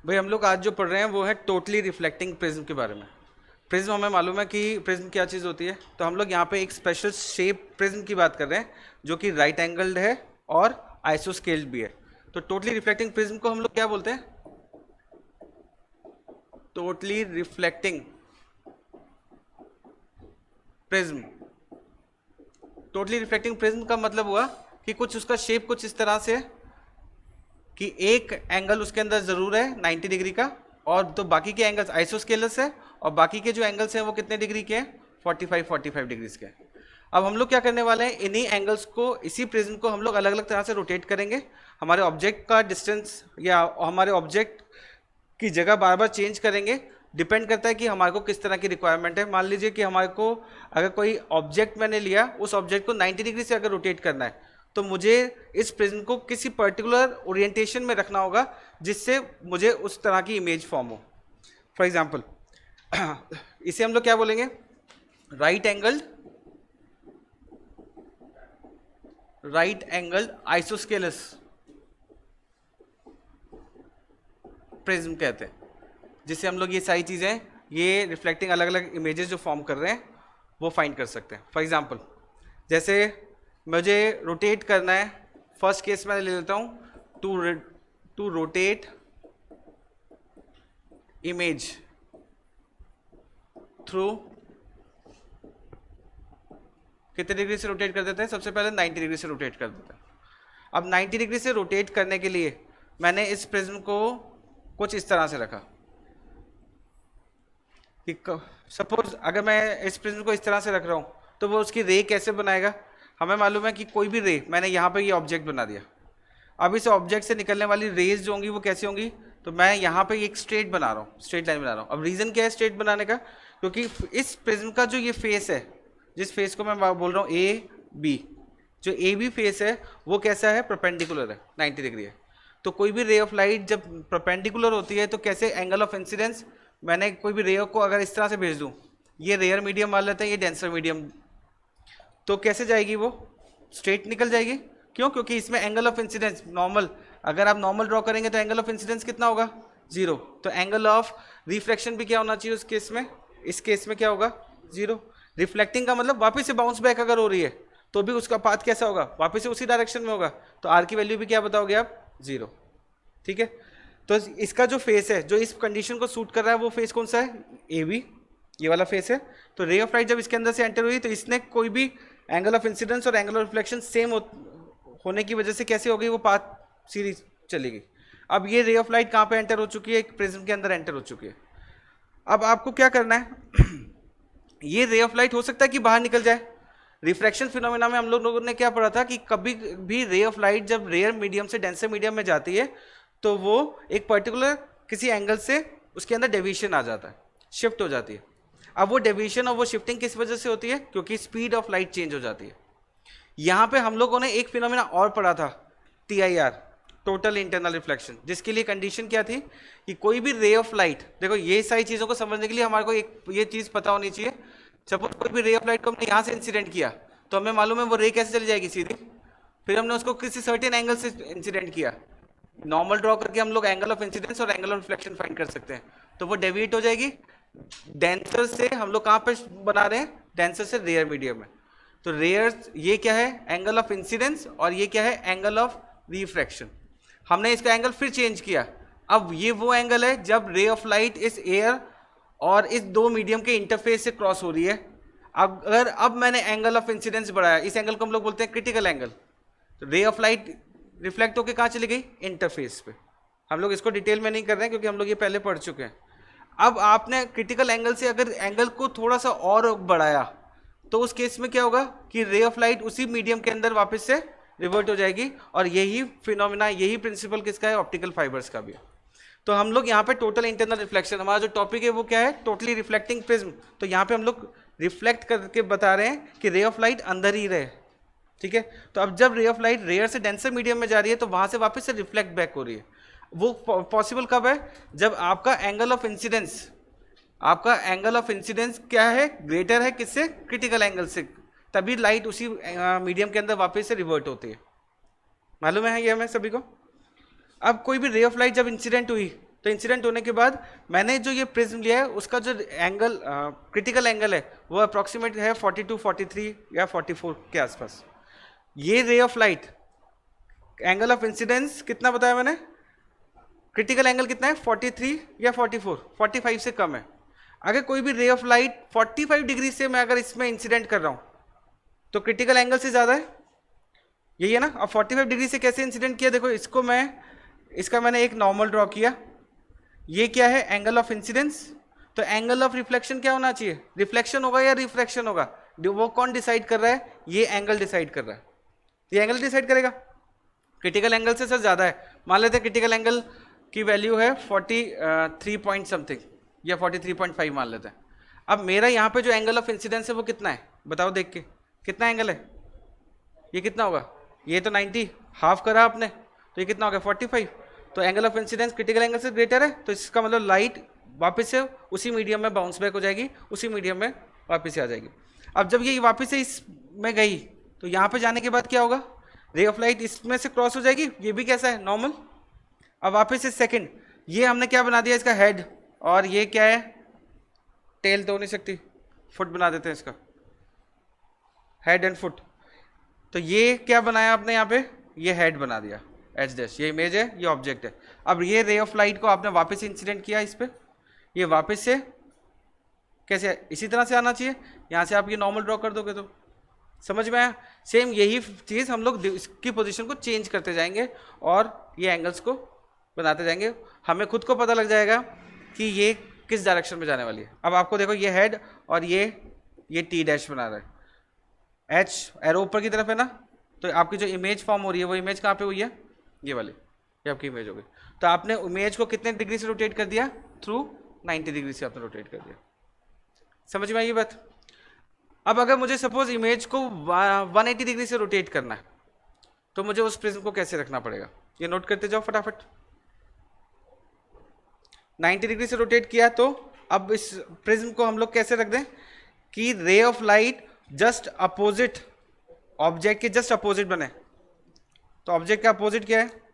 भाई हम लोग आज जो पढ़ रहे हैं वो है टोटली रिफ्लेक्टिंग प्रिज्म के बारे में। प्रिज्म हमें मालूम है कि प्रिज्म क्या चीज़ होती है, तो हम लोग यहाँ पे एक स्पेशल शेप प्रिज्म की बात कर रहे हैं जो कि राइट एंगल्ड है और आइसोस्केल्ड भी है। तो टोटली रिफ्लेक्टिंग प्रिज्म को हम लोग क्या बोलते हैं? Totally reflecting prism. Totally reflecting prism का मतलब हुआ कि कुछ उसका शेप कुछ इस तरह से है कि एक एंगल उसके अंदर जरूर है 90 डिग्री का, और तो बाकी के एंगल्स आइसोस्केलस है, और बाकी के जो एंगल्स हैं वो कितने डिग्री के हैं? 45 डिग्रीज के। अब हम लोग क्या करने वाले हैं, इन्हीं एंगल्स को, इसी प्रिज्म को हम लोग अलग अलग तरह से रोटेट करेंगे। हमारे ऑब्जेक्ट का डिस्टेंस या हमारे ऑब्जेक्ट की जगह बार बार चेंज करेंगे। डिपेंड करता है कि हमारे को किस तरह की रिक्वायरमेंट है। मान लीजिए कि हमारे को अगर कोई ऑब्जेक्ट मैंने लिया, उस ऑब्जेक्ट को 90 डिग्री से अगर रोटेट करना है, तो मुझे इस प्रिज्म को किसी पर्टिकुलर ओरिएंटेशन में रखना होगा जिससे मुझे उस तरह की इमेज फॉर्म हो। फॉर एग्जाम्पल इसे हम लोग क्या बोलेंगे? राइट एंगल्ड आइसोस्केलस प्रिज्म कहते हैं, जिससे हम लोग ये सारी चीज़ें, ये रिफ्लेक्टिंग अलग अलग इमेजेस जो फॉर्म कर रहे हैं वो फाइंड कर सकते हैं। फॉर एग्जाम्पल जैसे मुझे रोटेट करना है, फर्स्ट केस में ले लेता हूँ, टू रोटेट इमेज थ्रू, कितने डिग्री से रोटेट कर देते हैं? सबसे पहले 90 डिग्री से रोटेट कर देते हैं। अब 90 डिग्री से रोटेट करने के लिए मैंने इस प्रिज्म को कुछ इस तरह से रखा कि सपोज अगर मैं इस प्रिज्म को इस तरह से रख रहा हूँ तो वो उसकी रे कैसे बनाएगा? हमें मालूम है कि कोई भी रे, मैंने यहाँ पे ये ऑब्जेक्ट बना दिया, अब इस ऑब्जेक्ट से निकलने वाली रेज जो होंगी वो कैसी होंगी? तो मैं यहाँ पे एक स्ट्रेट बना रहा हूँ, स्ट्रेट लाइन बना रहा हूँ। अब रीज़न क्या है स्ट्रेट बनाने का? क्योंकि इस प्रिज्म का जो ये फेस है, जिस फेस को मैं बोल रहा हूँ ए बी, जो ए बी फेस है वो कैसा है? परपेंडिकुलर है, 90 डिग्री है। तो कोई भी रे ऑफ लाइट जब परपेंडिकुलर होती है तो कैसे एंगल ऑफ इंसिडेंस, मैंने कोई भी रे को अगर इस तरह से भेज दूँ, ये रेयर मीडियम मान लेते हैं, ये डेंसर मीडियम, तो कैसे जाएगी? वो स्ट्रेट निकल जाएगी। क्यों? क्योंकि इसमें एंगल ऑफ इंसिडेंस नॉर्मल, अगर आप नॉर्मल ड्रॉ करेंगे तो एंगल ऑफ इंसिडेंस कितना होगा? 0। तो एंगल ऑफ रिफ्लेक्शन भी क्या होना चाहिए उस केस में? इस केस में क्या होगा? 0। रिफ्लेक्टिंग का मतलब वापस से बाउंस बैक अगर हो रही है तो भी उसका पाथ कैसा होगा? वापस से उसी डायरेक्शन में होगा। तो आर की वैल्यू भी क्या बताओगे आप? 0। ठीक है, तो इसका जो फेस है, जो इस कंडीशन को सूट कर रहा है, वो फेस कौन सा है? ए बी, ये वाला फेस है। तो रे ऑफ लाइट जब इसके अंदर से एंटर हुई तो इसने कोई भी एंगल ऑफ इंसिडेंस और एंगल ऑफ रिफ्लेक्शन सेम होने की वजह से कैसे हो गई? वो पाथ सीरीज चली गई। अब ये रे ऑफ लाइट कहाँ पे एंटर हो चुकी है? एक प्रिज्म के अंदर एंटर हो चुकी है। अब आपको क्या करना है ये रे ऑफ लाइट हो सकता है कि बाहर निकल जाए। रिफ्रैक्शन फिनोमेना में हम लोगों ने क्या पढ़ा था कि कभी भी रे ऑफ लाइट जब रेयर मीडियम से डेंसर मीडियम में जाती है तो वो एक पर्टिकुलर किसी एंगल से उसके अंदर डेविएशन आ जाता है, शिफ्ट हो जाती है। अब वो डेविएशन और वो शिफ्टिंग किस वजह से होती है? क्योंकि स्पीड ऑफ लाइट चेंज हो जाती है। यहाँ पे हम लोगों ने एक फिनोमेना और पढ़ा था, TIR, टोटल इंटरनल रिफ्लेक्शन, जिसके लिए कंडीशन क्या थी कि कोई भी रे ऑफ लाइट, देखो ये सारी चीज़ों को समझने के लिए हमारे को एक ये चीज़ पता होनी चाहिए। सपोज कोई भी रे ऑफ लाइट को हमने यहाँ से इंसिडेंट किया तो हमें मालूम है वो रे कैसे चली जाएगी? सीधी। फिर हमने उसको किसी सर्टेन एंगल से इंसिडेंट किया, नॉर्मल ड्रॉ करके हम लोग एंगल ऑफ इंसिडेंस और एंगल ऑफ रिफ्लेक्शन फाइंड कर सकते हैं। तो वो डेविएट हो जाएगी डेंसर से, हम लोग कहाँ पे बना रहे हैं? डेंसर से रेयर मीडियम में। तो रेयर ये क्या है? एंगल ऑफ इंसिडेंस, और ये क्या है? Angle of refraction. हमने इसका एंगल फिर चेंज किया, अब ये वो एंगल है जब रे ऑफ लाइट इस एयर और इस दो मीडियम के इंटरफेस से क्रॉस हो रही है। अगर अब मैंने एंगल ऑफ इंसिडेंस बढ़ाया, इस एंगल को हम लोग बोलते हैं क्रिटिकल एंगल। तो रे ऑफ लाइट रिफ्लेक्ट होकर कहाँ चली गई? इंटरफेस पे। हम लोग इसको डिटेल में नहीं कर रहे हैं क्योंकि हम लोग ये पहले पढ़ चुके हैं। अब आपने क्रिटिकल एंगल से अगर एंगल को थोड़ा सा और बढ़ाया तो उस केस में क्या होगा कि रे ऑफ लाइट उसी मीडियम के अंदर वापस से रिवर्ट हो जाएगी। और यही फिनोमिना, यही प्रिंसिपल किसका है? ऑप्टिकल फाइबर्स का भी है। तो हम लोग यहाँ पे टोटल इंटरनल रिफ्लेक्शन, हमारा जो टॉपिक है वो क्या है? Totally reflecting prism. तो यहाँ पे हम लोग रिफ्लेक्ट करके बता रहे हैं कि रे ऑफ लाइट अंदर ही रहे। ठीक है, तो अब जब रे ऑफ लाइट रेयर से डेंसर मीडियम में जा रही है तो वहां से वापस से रिफ्लेक्ट बैक हो रही है। वो पॉसिबल कब है? जब आपका एंगल ऑफ इंसिडेंस, आपका एंगल ऑफ इंसिडेंस क्या है? ग्रेटर है किससे? क्रिटिकल एंगल से। तभी लाइट उसी मीडियम के अंदर वापस से रिवर्ट होती है। मालूम है ये हमें सभी को? अब कोई भी रे ऑफ लाइट जब इंसिडेंट हुई तो इंसिडेंट होने के बाद मैंने जो ये प्रिज्म लिया है उसका जो एंगल क्रिटिकल एंगल है वो अप्रॉक्सीमेट है 42, 43 या 44 के आसपास। ये ray of light angle of incidence कितना बताया मैंने, क्रिटिकल एंगल कितना है 43 या 44, 45 से कम है। अगर कोई भी रे ऑफ लाइट 45 डिग्री से मैं अगर इसमें इंसिडेंट कर रहा हूं तो क्रिटिकल एंगल से ज्यादा है, यही है ना। अब 45 डिग्री से कैसे इंसिडेंट किया, देखो इसको इसका मैंने एक नॉर्मल ड्रॉ किया, ये क्या है एंगल ऑफ इंसिडेंस, तो एंगल ऑफ रिफ्लेक्शन क्या होना चाहिए, रिफ्लेक्शन होगा या रिफ्रैक्शन होगा, वो कौन डिसाइड कर रहा है, ये एंगल डिसाइड कर रहा है, ये एंगल डिसाइड करेगा। क्रिटिकल एंगल से सर ज्यादा है, मान लेते हैं क्रिटिकल एंगल की वैल्यू है 43 पॉइंट समथिंग या 43.5 मान लेते हैं। अब मेरा यहाँ पे जो एंगल ऑफ इंसिडेंस है वो कितना है बताओ देख के, कितना एंगल है, ये कितना होगा, ये तो 90 हाफ करा आपने, तो ये कितना हो गया 45, तो angle of incidence critical angle से ग्रेटर है, तो इसका मतलब लाइट वापस से उसी मीडियम में बाउंस बैक हो जाएगी, उसी मीडियम में वापस से आ जाएगी। अब जब ये वापस से इसमें गई तो यहाँ पे जाने के बाद क्या होगा, रे ऑफ लाइट इसमें से क्रॉस हो जाएगी, ये भी कैसा है नॉर्मल। अब वापस से सेकंड, ये हमने क्या बना दिया इसका हेड, और ये क्या है टेल तो हो नहीं सकती, फुट बना देते हैं इसका, हेड एंड फुट। तो ये क्या बनाया आपने यहाँ पे, ये हेड बना दिया एच डैश, ये इमेज है, ये ऑब्जेक्ट है। अब ये रे ऑफ लाइट को आपने वापस इंसिडेंट किया इस पे, ये वापस से कैसे इसी तरह से आना चाहिए, यहाँ से आप ये नॉर्मल ड्रॉ कर दोगे तो समझ में आया। सेम यही चीज़ हम लोग इसकी पोजीशन को चेंज करते जाएंगे और ये एंगल्स को बनाते जाएंगे, हमें खुद को पता लग जाएगा कि ये किस डायरेक्शन में जाने वाली है। अब आपको देखो ये हेड और ये टी डैश बना रहा है, एच एरो ऊपर की तरफ है ना, तो आपकी जो इमेज फॉर्म हो रही है वो इमेज कहाँ पे हुई है, ये वाली, ये आपकी इमेज हो गई। तो आपने इमेज को कितने डिग्री से रोटेट कर दिया, थ्रू 90 डिग्री से आपने रोटेट कर दिया। समझ में आई ये बात। अब अगर मुझे सपोज इमेज को 180 डिग्री से रोटेट करना है तो मुझे उस प्रिज्म को कैसे रखना पड़ेगा, ये नोट करते जाओ फटाफट। 90 डिग्री से रोटेट किया तो अब इस प्रिज्म को हम लोग कैसे रख दें कि ray of light just opposite, object के जस्ट अपोजिट बने। तो ऑब्जेक्ट का अपोजिट क्या है,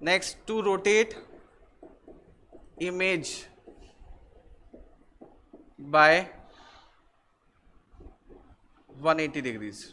next to rotate image by 180 degrees.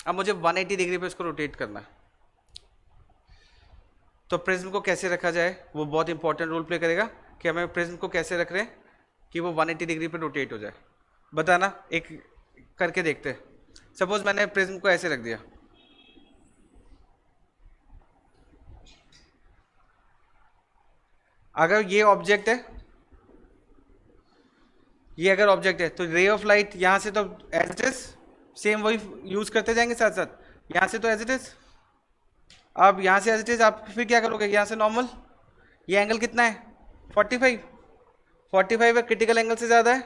अब मुझे 180 डिग्री पे इसको रोटेट करना है, तो प्रिज्म को कैसे रखा जाए वो बहुत इंपॉर्टेंट रोल प्ले करेगा कि हमें प्रिज्म को कैसे रख रहे हैं कि वो 180 डिग्री पे रोटेट हो जाए। बताना, एक करके देखते हैं। सपोज मैंने प्रिज्म को ऐसे रख दिया, अगर ये ऑब्जेक्ट है, ये अगर ऑब्जेक्ट है तो रे ऑफ लाइट यहां से तो एज इट इज सेम वही यूज करते जाएंगे साथ साथ, यहां से तो एज इट इज। अब यहां से एज इट इज आप फिर क्या करोगे, यहां से नॉर्मल, ये एंगल कितना है 45, 45 है, क्रिटिकल एंगल से ज़्यादा है,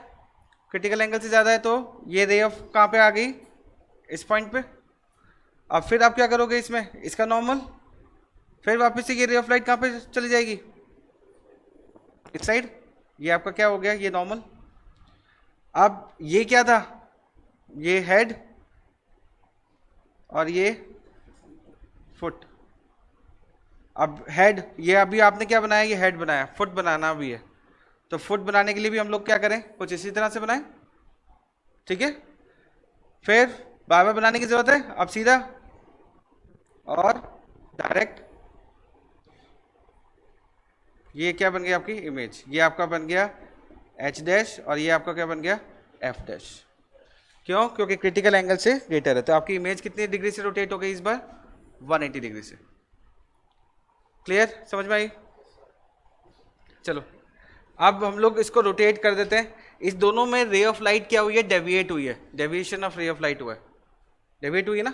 क्रिटिकल एंगल से ज़्यादा है, तो ये रे ऑफ कहाँ पे आ गई, इस पॉइंट पे। अब फिर आप क्या करोगे इसमें, इसका नॉर्मल, फिर वापस से ये रे ऑफ लाइट कहाँ पे चली जाएगी, इस साइड, ये आपका क्या हो गया, ये नॉर्मल। अब ये क्या था, ये हेड और ये फुट। अब हेड, ये अभी आपने क्या बनाया, ये हेड बनाया, फुट बनाना भी है, तो फुट बनाने के लिए भी हम लोग क्या करें, कुछ इसी तरह से बनाएं, ठीक है। फिर बार बार बनाने की जरूरत है, अब सीधा और डायरेक्ट, ये क्या बन गया आपकी इमेज, ये आपका बन गया एच डैश और ये आपका क्या बन गया एफ डैश। क्यों, क्योंकि क्रिटिकल एंगल से ग्रेटर है, तो आपकी इमेज कितनी डिग्री से रोटेट हो गई इस बार, 180 डिग्री से। क्लियर, समझ में आई। चलो अब हम लोग इसको रोटेट कर देते हैं। इस दोनों में रे ऑफ लाइट क्या हुई है, डेविएट हुई है, deviation of ray of light हुआ है, डेविएट हुई है ना।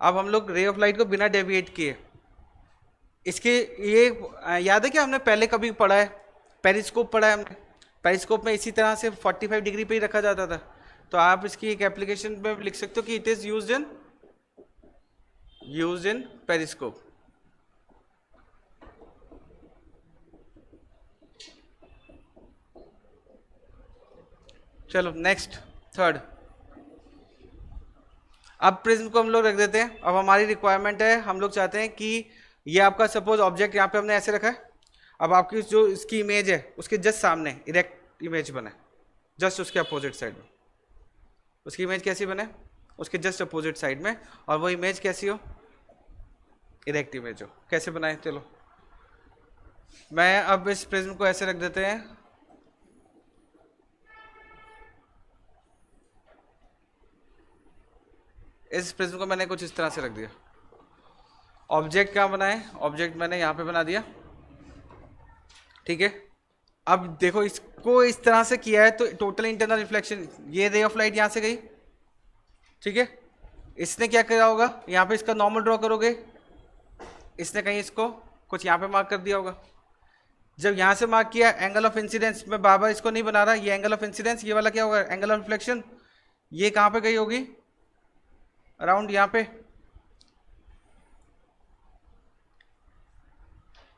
अब हम लोग रे ऑफ लाइट को बिना डेविएट किए, इसके ये याद है कि हमने पहले कभी पढ़ा है, पेरिस्कोप पढ़ा है हमने, पेरिस्कोप में इसी तरह से 45 डिग्री पे ही रखा जाता था। तो आप इसकी एक एप्लीकेशन पे लिख सकते हो कि it is used in periscope. चलो नेक्स्ट थर्ड, अब प्रिज्म को हम लोग रख देते हैं। अब हमारी रिक्वायरमेंट है, हम लोग चाहते हैं कि ये आपका सपोज ऑब्जेक्ट यहाँ पे हमने ऐसे रखा है, अब आपकी जो इसकी इमेज है उसके जस्ट सामने इरेक्ट इमेज बने, जस्ट उसके अपोजिट साइड में। उसकी इमेज कैसी बने? उसके जस्ट अपोजिट साइड में, और वो इमेज कैसी हो? इरेक्ट इमेज हो। कैसे बनाए? चलो मैं अब इस प्रिज्म को ऐसे रख देते हैं, इस प्रिज्म को मैंने कुछ इस तरह से रख दिया। ऑब्जेक्ट कहाँ बनाए? ऑब्जेक्ट मैंने यहाँ पे बना दिया, ठीक है। अब देखो इसको इस तरह से किया है तो टोटल इंटरनल रिफ्लेक्शन, ये रे ऑफ लाइट यहाँ से गई, ठीक है। इसने क्या करा होगा? यहाँ पे इसका नॉर्मल ड्रॉ करोगे, इसने कहीं इसको कुछ यहाँ पे मार्क कर दिया होगा। जब यहाँ से मार्क किया, एंगल ऑफ इंसिडेंस, मैं बार बार इसको नहीं बना रहा, ये एंगल ऑफ इंसिडेंस, ये वाला क्या होगा? Angle of reflection. ये कहाँ पे गई होगी? अराउंड यहाँ पे,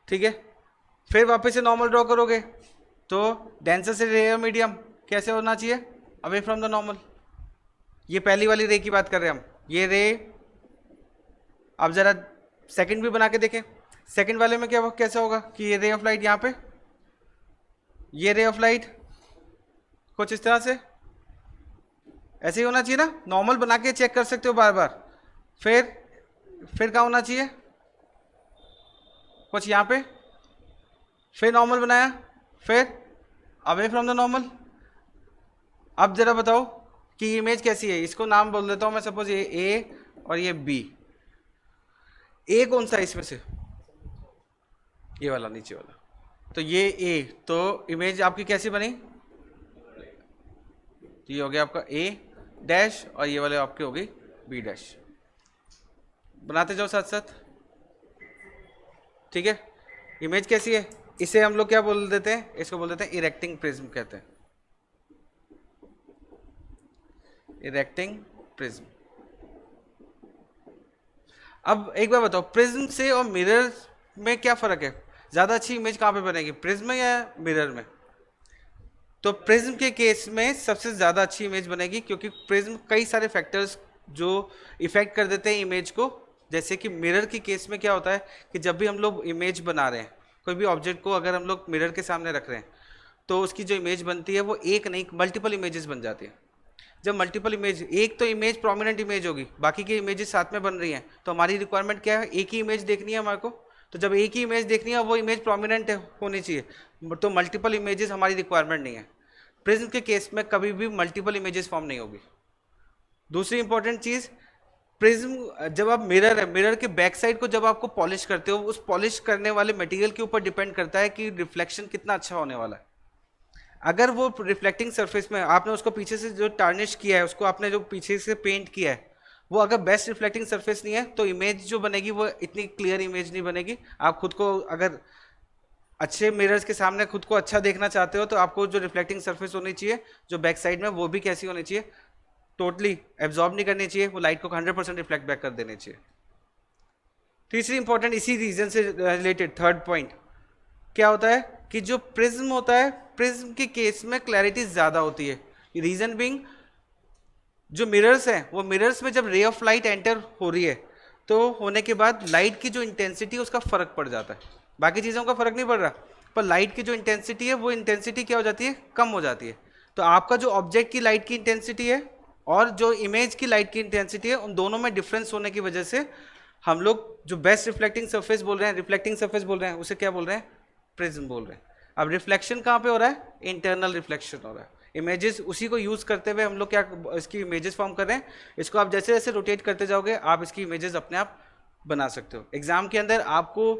ठीक है। फिर वापस से नॉर्मल ड्रॉ करोगे तो डेंसर से रेयर मीडियम कैसे होना चाहिए? Away from the normal. ये पहली वाली रे की बात कर रहे हैं हम, ये रे। अब जरा सेकंड भी बना के देखें, सेकंड वाले में क्या कैसा होगा कि ये रे ऑफ लाइट यहाँ पे, ये रे ऑफ लाइट कुछ इस तरह से ऐसे ही होना चाहिए ना। नॉर्मल बना के चेक कर सकते हो बार बार। फिर क्या होना चाहिए? कुछ यहाँ पे, फिर नॉर्मल बनाया, फिर अवे फ्रॉम द नॉर्मल। अब जरा बताओ कि इमेज कैसी है? इसको नाम बोल देता हूँ मैं, सपोज ये ए और ये बी। ए कौन सा है इसमें से? ये वाला, नीचे वाला। तो ये ए, तो इमेज आपकी कैसी बनी? ये हो गया आपका ए डैश, और ये वाले आपके हो गई बी डैश। बनाते जाओ साथ साथ, ठीक है। इमेज कैसी है? इसे हम लोग क्या बोल देते हैं? इसको बोल देते हैं इरेक्टिंग प्रिज्म कहते हैं, इरेक्टिंग प्रिज्म। अब एक बार बताओ, प्रिज्म से और मिरर में क्या फर्क है? ज्यादा अच्छी इमेज कहाँ पे बनेगी, प्रिज्म में या मिरर में? तो प्रिज्म के केस में सबसे ज्यादा अच्छी इमेज बनेगी, क्योंकि प्रिज्म कई सारे फैक्टर्स जो इफेक्ट कर देते हैं इमेज को। जैसे कि मिरर के केस में क्या होता है कि जब भी हम लोग इमेज बना रहे हैं, कोई भी ऑब्जेक्ट को अगर हम लोग मिरर के सामने रख रहे हैं, तो उसकी जो इमेज बनती है वो एक नहीं मल्टीपल इमेजेस बन जाती है। जब मल्टीपल इमेज, एक तो इमेज प्रोमिनेंट इमेज होगी, बाकी की इमेजेस साथ में बन रही हैं, तो हमारी रिक्वायरमेंट क्या है? एक ही इमेज देखनी है हमारे को। तो जब एक ही इमेज देखनी है, वो इमेज प्रोमिनेंट होनी चाहिए, तो मल्टीपल इमेजेस हमारी रिक्वायरमेंट नहीं है। प्रिज्म के केस में कभी भी मल्टीपल इमेजेस फॉर्म नहीं होगी। दूसरी इंपॉर्टेंट चीज, प्रिज्म जब आप मिरर है, मिरर के बैक साइड को जब आपको पॉलिश करते हो, उस पॉलिश करने वाले मटेरियल के ऊपर डिपेंड करता है कि रिफ्लेक्शन कितना अच्छा होने वाला है। अगर वो रिफ्लेक्टिंग सरफेस में आपने उसको पीछे से जो टार्निश किया है, उसको आपने जो पीछे से पेंट किया है, वो अगर बेस्ट रिफ्लेक्टिंग सरफेस नहीं है, तो इमेज जो बनेगी वो इतनी क्लियर इमेज नहीं बनेगी। आप खुद को अगर अच्छे मिरर्स के सामने खुद को अच्छा देखना चाहते हो, तो आपको जो रिफ्लेक्टिंग सरफेस होनी चाहिए जो बैक साइड में, वो भी कैसी होनी चाहिए? टोटली एब्जॉर्ब नहीं करनी चाहिए, वो लाइट को 100% रिफ्लेक्ट बैक कर देनी चाहिए। तीसरी इंपॉर्टेंट इसी रीजन से रिलेटेड थर्ड पॉइंट क्या होता है कि जो प्रिज्म होता है, प्रिज्म के केस में क्लैरिटी ज्यादा होती है। रीजन बीइंग, जो मिरर्स हैं, वो मिरर्स में जब रे ऑफ लाइट एंटर हो रही है, तो होने के बाद लाइट की जो इंटेंसिटी उसका फर्क पड़ जाता है। बाकी चीज़ों का फर्क नहीं पड़ रहा, पर लाइट की जो इंटेंसिटी है, वो इंटेंसिटी क्या हो जाती है? कम हो जाती है। तो आपका जो ऑब्जेक्ट की लाइट की इंटेंसिटी है और जो इमेज की लाइट की इंटेंसिटी है, उन दोनों में डिफरेंस होने की वजह से हम लोग जो बेस्ट रिफ्लेक्टिंग सरफेस बोल रहे हैं, रिफ्लेक्टिंग सरफेस बोल रहे हैं, उसे क्या बोल रहे हैं? प्रिज्म बोल रहे हैं। अब रिफ्लेक्शन कहाँ पे हो रहा है? इंटरनल रिफ्लेक्शन हो रहा है। इमेजेस उसी को यूज करते हुए हम लोग क्या इसकी इमेजेस फॉर्म कर रहे हैं। इसको आप जैसे जैसे रोटेट करते जाओगे, आप इसकी इमेजेस अपने आप बना सकते हो। एग्जाम के अंदर आपको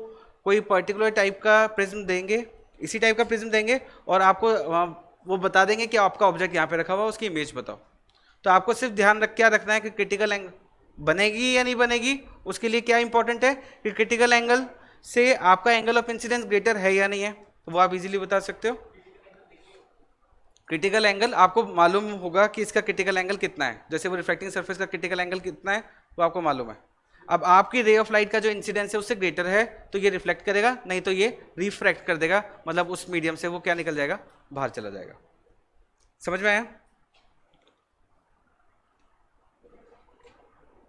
कोई पर्टिकुलर टाइप का प्रिज्म देंगे, इसी टाइप का प्रिज्म देंगे, और आपको वो बता देंगे कि आपका ऑब्जेक्ट यहाँ पे रखा हुआ है, उसकी इमेज बताओ। तो आपको सिर्फ ध्यान क्या रखना है कि क्रिटिकल एंगल बनेगी या नहीं बनेगी। उसके लिए क्या इंपॉर्टेंट है कि क्रिटिकल एंगल से आपका एंगल ऑफ इंसिडेंस ग्रेटर है या नहीं है, तो वो आप इजीली बता सकते हो। क्रिटिकल एंगल आपको मालूम होगा कि इसका क्रिटिकल एंगल कितना है, जैसे वो रिफ्लेक्टिंग सरफेस का क्रिटिकल एंगल कितना है वो आपको मालूम है। अब आपकी रे ऑफ लाइट का जो इंसिडेंस है उससे ग्रेटर है तो ये रिफ्लेक्ट करेगा, नहीं तो ये रिफ्रैक्ट कर देगा, मतलब उस मीडियम से वो क्या निकल जाएगा, बाहर चला जाएगा। समझ में आया?